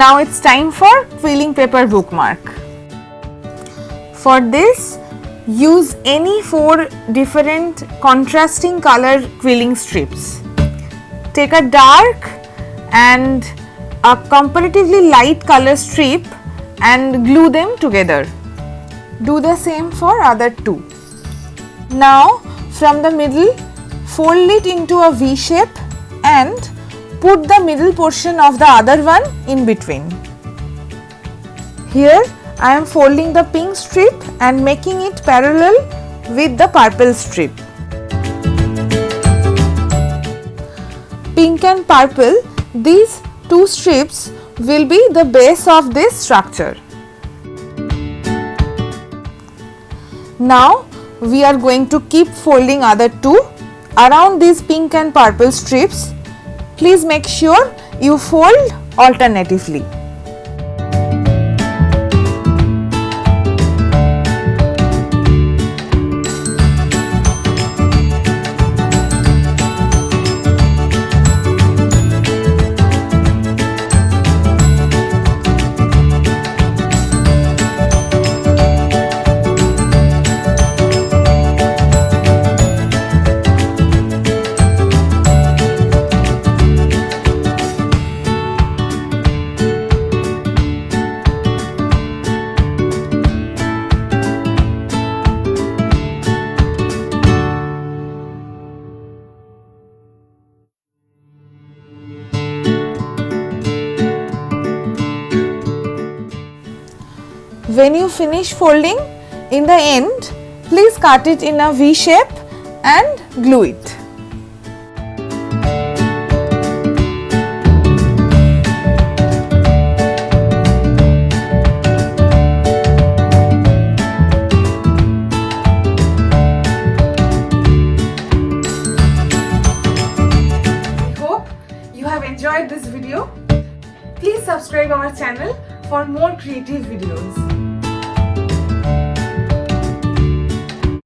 Now it's time for quilling paper bookmark. For this, use any 4 different contrasting color quilling strips. Take a dark and a comparatively light color strip and glue them together. Do the same for other 2. Now from the middle, fold it into a V shape and put the middle portion of the other one in between. Here I am folding the pink strip and making it parallel with the purple strip. Pink and purple, these 2 strips will be the base of this structure. Now we are going to keep folding other 2 around these pink and purple strips. Please make sure you fold alternatively. When you finish folding, in the end, please cut it in a V shape and glue it. I hope you have enjoyed this video. Please subscribe our channel for more creative videos.